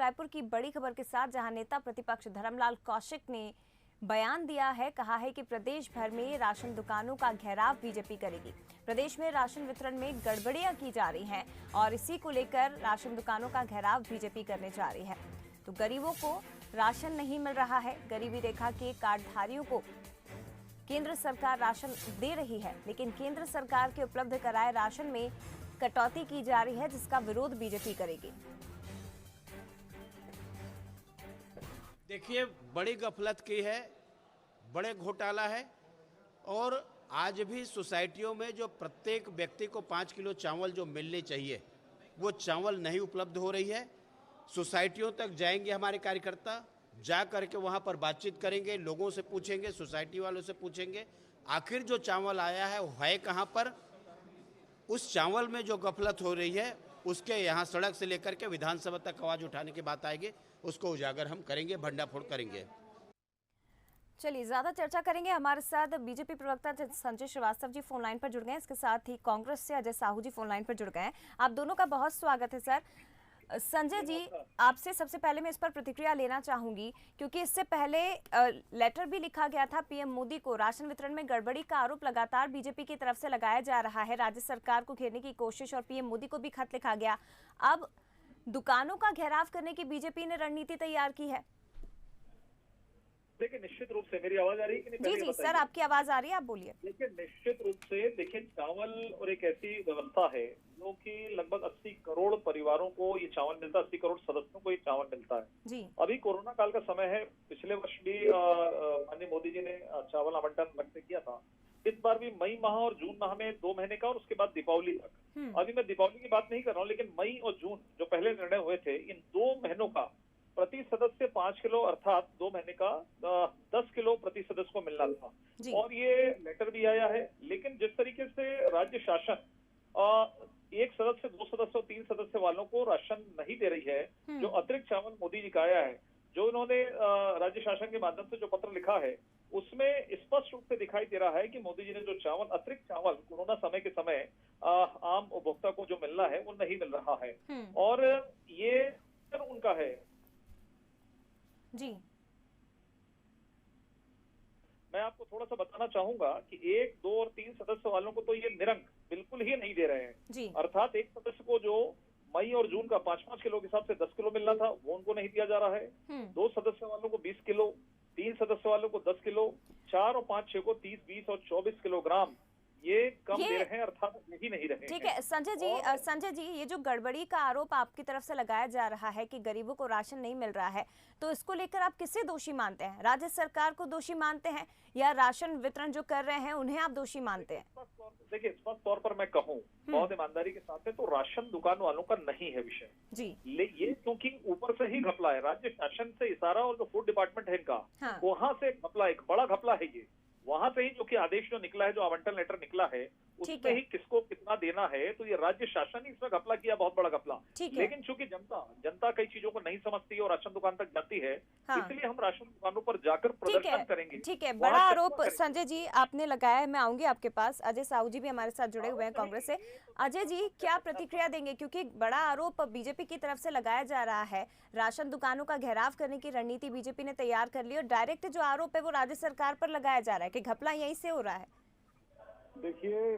रायपुर की बड़ी खबर के साथ, जहां नेता प्रतिपक्ष धर्मलाल कौशिक ने बयान दिया है। कहा है कि प्रदेश भर में राशन दुकानों का घेराव बीजेपी करेगी। प्रदेश में राशन वितरण में गड़बड़ियां की जा रही हैं और इसी को लेकर राशन दुकानों का घेराव बीजेपी करने जा रही है। तो गरीबों को राशन नहीं मिल रहा है। गरीबी रेखा के कार्डधारियों को केंद्र सरकार राशन दे रही है, लेकिन केंद्र सरकार के उपलब्ध कराए राशन में कटौती की जा रही है, जिसका विरोध बीजेपी करेगी। देखिए, बड़ी गफलत की है, बड़े घोटाला है। और आज भी सोसाइटियों में जो प्रत्येक व्यक्ति को 5 किलो चावल जो मिलने चाहिए, वो चावल नहीं उपलब्ध हो रही है। सोसाइटियों तक जाएंगे हमारे कार्यकर्ता, जा करके वहाँ पर बातचीत करेंगे, लोगों से पूछेंगे, सोसाइटी वालों से पूछेंगे आखिर जो चावल आया है वो है कहाँ पर। उस चावल में जो गफलत हो रही है उसके यहाँ सड़क से लेकर के विधानसभा तक आवाज उठाने की बात आएगी, उसको उजागर हम करेंगे, भंडाफोड़ करेंगे। चलिए, ज्यादा चर्चा करेंगे। हमारे साथ बीजेपी प्रवक्ता संजय श्रीवास्तव जी फोन लाइन पर जुड़ गए हैं। इसके साथ ही कांग्रेस से अजय साहू जी फोन लाइन पर जुड़ गए हैं। आप दोनों का बहुत स्वागत है सर। संजय जी, आपसे सबसे पहले मैं इस पर प्रतिक्रिया लेना चाहूंगी, क्योंकि इससे पहले लेटर भी लिखा गया था पीएम मोदी को। राशन वितरण में गड़बड़ी का आरोप लगातार बीजेपी की तरफ से लगाया जा रहा है। राज्य सरकार को घेरने की कोशिश और पीएम मोदी को भी खत लिखा गया। अब दुकानों का घेराव करने की बीजेपी ने रणनीति तैयार की है। देखिए, निश्चित रूप से मेरी आवाज आ रही है कि नहीं? जी जी सर, आपकी आवाज आ रही है, आप बोलिए। देखिए, निश्चित रूप से देखिए, चावल और एक ऐसी व्यवस्था है जो कि लगभग 80 करोड़ परिवारों को ये चावल मिलता है, 80 करोड़ सदस्यों को ये चावल मिलता है जी। अभी कोरोना काल का समय है। पिछले वर्ष भी माननीय मोदी जी ने चावल आवंटन लगते किया था। इस बार भी मई माह और जून माह में 2 महीने का और उसके बाद दीपावली तक। अभी मैं दीपावली की बात नहीं कर रहा हूँ, लेकिन मई और जून जो पहले निर्णय हुए थे, इन 2 महीनों का प्रति सदस्य 5 किलो अर्थात 2 महीने का 10 किलो प्रति सदस्य को मिलना था। और ये लेटर भी आया है। लेकिन जिस तरीके से राज्य शासन 1 सदस्य, 2 सदस्य और 3 सदस्य वालों को राशन नहीं दे रही है, जो अतिरिक्त चावल मोदी जी का आया है, जो इन्होंने राज्य शासन के माध्यम से जो पत्र लिखा है, उसमें स्पष्ट रूप से दिखाई दे रहा है कि मोदी जी ने जो चावल, अतिरिक्त चावल कोरोना समय के समय आम उपभोक्ता को जो मिलना है वो नहीं मिल रहा है। और ये उनका है जी। मैं आपको थोड़ा सा बताना चाहूंगा कि 1, 2 और 3 सदस्य वालों को तो ये निरंक बिल्कुल ही नहीं दे रहे हैं। अर्थात एक सदस्य को जो मई और जून का 5-5 किलो के हिसाब से 10 किलो मिलना था, वो उनको नहीं दिया जा रहा है। 2 सदस्य वालों को 20 किलो, 3 सदस्य वालों को 10 किलो, 4 और 5, 6 को 30, 20 और 24 किलोग्राम ये कम दे रहे हैं, अर्थात नहीं रहे। ठीक है संजय जी, ये जो गड़बड़ी का आरोप आपकी तरफ से लगाया जा रहा है कि गरीबों को राशन नहीं मिल रहा है, तो इसको लेकर आप किसे दोषी मानते हैं? राज्य सरकार को दोषी मानते हैं या राशन वितरण जो कर रहे हैं उन्हें आप दोषी मानते हैं? देखिए, स्पष्ट तौर पर मैं कहूँ बहुत ईमानदारी के साथ है, तो राशन दुकान वालों का नहीं है विषय जी। ये क्योंकि ऊपर से ही घपला है, राज्य शासन से इशारा और जो फूड डिपार्टमेंट है इनका, वहां से घपला, एक बड़ा घपला है ये। वहां से ही जो कि आदेश जो निकला है, जो आवंटन लेटर निकला है, उसमें ही किसको कितना देना है, तो ये राज्य शासन ही इसमें घपला किया, बहुत बड़ा घपला। लेकिन चूंकि जनता कई चीजों को नहीं समझती और राशन दुकान तक जाती है, इसलिए हम राशन दुकानों पर जाकर प्रदर्शन करेंगे। ठीक है, बड़ा आरोप संजय जी आपने लगाया है। मैं आऊंगी आपके पास। अजय साहू जी भी हमारे साथ जुड़े हुए हैं कांग्रेस से। अजय जी, क्या प्रतिक्रिया देंगे, क्योंकि बड़ा आरोप बीजेपी की तरफ से लगाया जा रहा है, राशन दुकानों का घेराव करने की रणनीति बीजेपी ने तैयार कर ली और डायरेक्ट जो आरोप है वो राज्य सरकार पर लगाया जा रहा है कि घपला यहीं से हो रहा है। देखिए,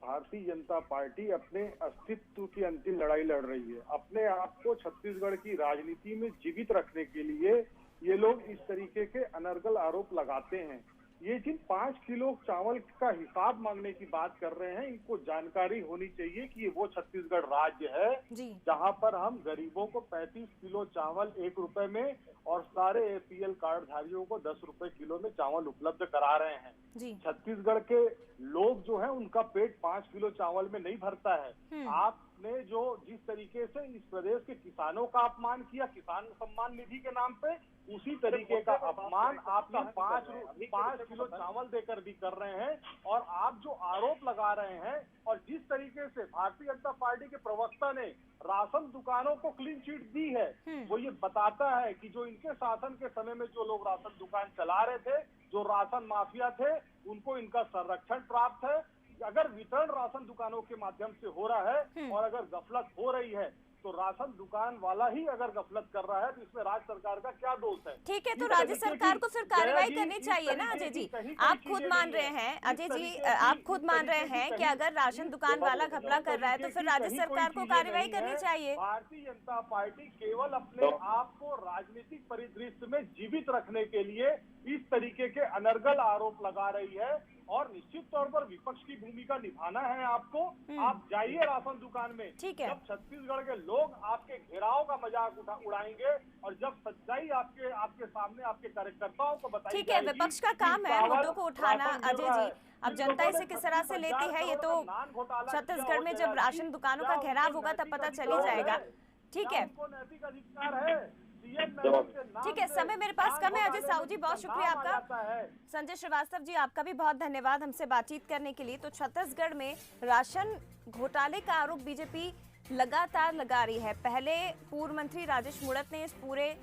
भारतीय जनता पार्टी अपने अस्तित्व की अंतिम लड़ाई लड़ रही है। अपने आप को छत्तीसगढ़ की राजनीति में जीवित रखने के लिए ये लोग इस तरीके के अनर्गल आरोप लगाते हैं। ये जिन 5 किलो चावल का हिसाब मांगने की बात कर रहे हैं, इनको जानकारी होनी चाहिए कि ये वो छत्तीसगढ़ राज्य है जहां पर हम गरीबों को 35 किलो चावल 1 रुपए में और सारे एपीएल कार्डधारियों को 10 रुपए किलो में चावल उपलब्ध करा रहे हैं। छत्तीसगढ़ के लोग जो है उनका पेट 5 किलो चावल में नहीं भरता है। आपने जो जिस तरीके से इस प्रदेश के किसानों का अपमान किया किसान सम्मान निधि के नाम पे, उसी तरीके का अपमान आप 5 किलो चावल देकर भी कर रहे हैं। और आप जो आरोप लगा रहे हैं और जिस तरीके से भारतीय जनता पार्टी के प्रवक्ता ने राशन दुकानों को क्लीन चिट दी है, वो ये बताता है कि जो इनके शासन के समय में जो लोग राशन दुकान चला रहे थे, जो राशन माफिया थे, उनको इनका संरक्षण प्राप्त है। अगर वितरण राशन दुकानों के माध्यम से हो रहा है और अगर गफलत हो रही है, तो राशन दुकान वाला ही अगर गफलत कर रहा है तो इसमें राज्य सरकार का क्या दोष है? ठीक है, तो इस राज्य तरीके सरकार की को फिर कार्रवाई जया जी, करनी इस चाहिए ना तरीके अजय की जी। कहीं आप कहीं खुद चीजें मान नहीं रहे है। हैं इस अजय जी, तरीके आप की- खुद इस मान रहे तरीके की हैं कि कहीं- अगर राशन इस- दुकान वाला इस घपला कर रहा है तो तरीके फिर की राज्य कहीं सरकार कोई को चीजें कार्रवाई नहीं करनी है। चाहिए। भारतीय जनता पार्टी केवल अपने आप को राजनीतिक परिदृश्य में जीवित रखने के लिए इस तरीके के अनर्गल आरोप लगा रही है और निश्चित तौर पर विपक्ष की भूमिका निभाना है आपको। आप जाइए राशन दुकान में, ठीक है। जब छत्तीसगढ़ के लोग आपके घेराव का मजाक उड़ाएंगे और जब सच्चाई आपके आपके सामने आपके कार्यकर्ताओं को बताई ठीक है, जाएगी विपक्ष का कि काम है चावल, मुद्दों को उठाना राशन मिल अजय रहा जी। है। अब इन जनता लोगों इसे ने किस तरह से 36 लेती है ये करोड़ तो का नान घोटाला छत्तीसगढ़ किया में हो जब जया राशन जी। दुकानों क्या का घेराव उनको होगा तब नैतिक पता चल ही अधिकार जाएगा। है? ठीक क्या है, उनको नैतिक अधिकार है? सीएम मैडम के नाम ठीक है, से समय मेरे पास नान कम है अजय घोटाले साहू में जी, बहुत जिसका शुक्रिया नाम आ आपका। जाता है। संजय श्रीवास्तव जी, आपका भी बहुत धन्यवाद हमसे बातचीत करने के लिए। तो छत्तीसगढ़ में राशन घोटाले का आरोप बीजेपी लगातार लगा रही है। पहले पूर्व मंत्री राजेश मूणत ने इस पूरे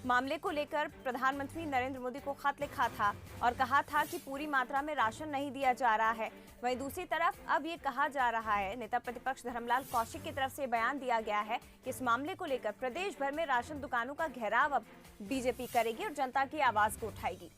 मामले को लेकर प्रधानमंत्री नरेंद्र मोदी को खत लिखा था और कहा था कि पूरी मात्रा में राशन नहीं दिया जा रहा है। वहीं दूसरी तरफ अब ये कहा जा रहा है, नेता प्रतिपक्ष धर्मलाल कौशिक की तरफ से बयान दिया गया है कि इस मामले को लेकर प्रदेश भर में राशन दुकानों का घेराव अब बीजेपी करेगी और जनता की आवाज को उठाएगी।